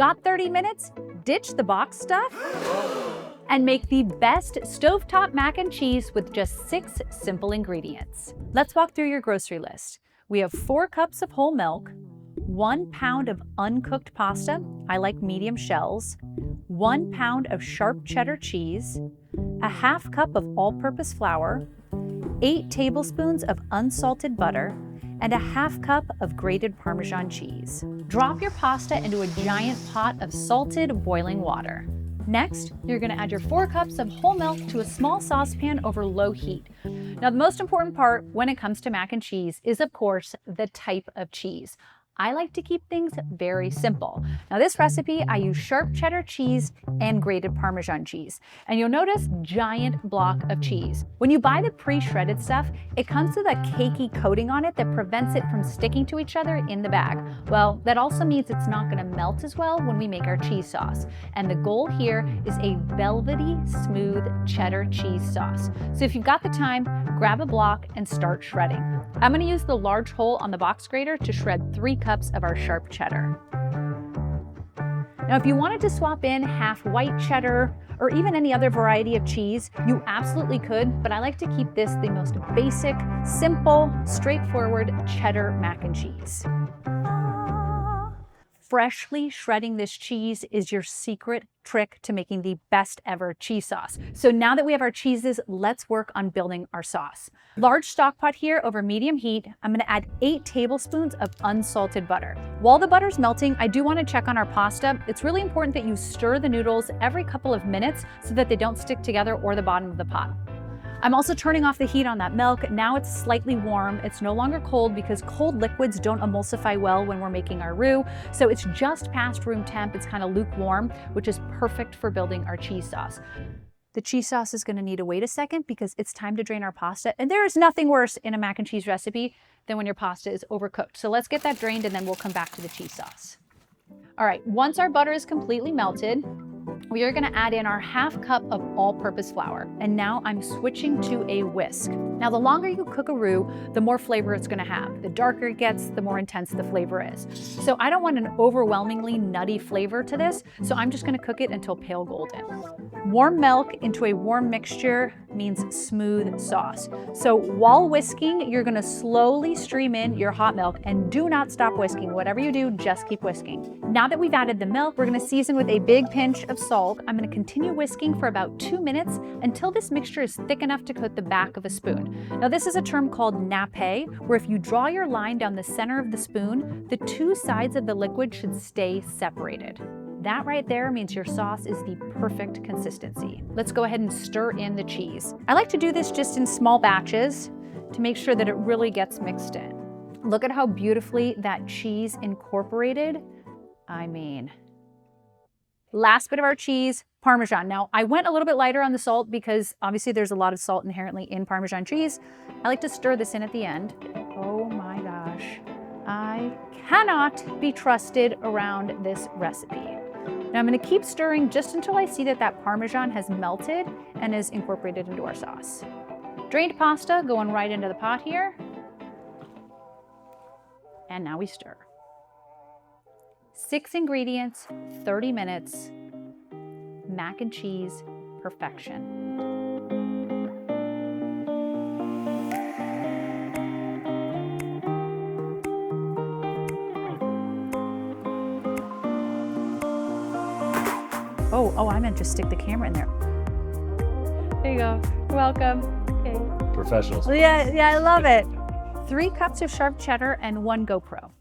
Got 30 minutes? Ditch the box stuff and make the best stovetop mac and cheese with just 6 simple ingredients. Let's walk through your grocery list. We have 4 cups of whole milk, 1 pound of uncooked pasta, I like medium shells, 1 pound of sharp cheddar cheese, a half cup of all-purpose flour, 8 tablespoons of unsalted butter, and a half cup of grated Parmesan cheese. Drop your pasta into a giant pot of salted boiling water. Next, you're gonna add your 4 cups of whole milk to a small saucepan over low heat. Now, the most important part when it comes to mac and cheese is, of course, the type of cheese. I like to keep things very simple. Now, this recipe, I use sharp cheddar cheese and grated Parmesan cheese. And you'll notice giant block of cheese. When you buy the pre-shredded stuff, it comes with a cakey coating on it that prevents it from sticking to each other in the bag. Well, that also means it's not gonna melt as well when we make our cheese sauce. And the goal here is a velvety, smooth cheddar cheese sauce. So if you've got the time, grab a block and start shredding. I'm gonna use the large hole on the box grater to shred 3 cups of our sharp cheddar. Now, if you wanted to swap in half white cheddar or even any other variety of cheese, you absolutely could, but I like to keep this the most basic, simple, straightforward cheddar mac and cheese. Freshly shredding this cheese is your secret trick to making the best ever cheese sauce. So now that we have our cheeses, let's work on building our sauce. Large stock pot here over medium heat. I'm gonna add 8 tablespoons of unsalted butter. While the butter's melting, I do wanna check on our pasta. It's really important that you stir the noodles every couple of minutes so that they don't stick together or the bottom of the pot. I'm also turning off the heat on that milk. Now it's slightly warm. It's no longer cold because cold liquids don't emulsify well when we're making our roux. So it's just past room temp. It's kind of lukewarm, which is perfect for building our cheese sauce. The cheese sauce is gonna need to wait a second because it's time to drain our pasta. And there is nothing worse in a mac and cheese recipe than when your pasta is overcooked. So let's get that drained and then we'll come back to the cheese sauce. All right, once our butter is completely melted, we are gonna add in our half cup of all-purpose flour. And now I'm switching to a whisk. Now, the longer you cook a roux, the more flavor it's gonna have. The darker it gets, the more intense the flavor is. So I don't want an overwhelmingly nutty flavor to this, so I'm just gonna cook it until pale golden. Warm milk into a warm mixture means smooth sauce. So while whisking, you're gonna slowly stream in your hot milk and do not stop whisking. Whatever you do, just keep whisking. Now that we've added the milk, we're gonna season with a big pinch of salt. I'm gonna continue whisking for about 2 minutes until this mixture is thick enough to coat the back of a spoon. Now, this is a term called nappe, where if you draw your line down the center of the spoon, the 2 sides of the liquid should stay separated. That right there means your sauce is the perfect consistency. Let's go ahead and stir in the cheese. I like to do this just in small batches to make sure that it really gets mixed in. Look at how beautifully that cheese incorporated. I mean, last bit of our cheese, Parmesan. Now, I went a little bit lighter on the salt because obviously there's a lot of salt inherently in Parmesan cheese. I like to stir this in at the end. Oh my gosh, I cannot be trusted around this recipe. Now I'm gonna keep stirring just until I see that that Parmesan has melted and is incorporated into our sauce. Drained pasta going right into the pot here. And now we stir. 6 ingredients, 30 minutes, mac and cheese perfection. Oh, I meant to stick the camera in there. There you go. You're welcome. Okay. Professionals. Yeah, I love it. 3 cups of sharp cheddar and 1 GoPro.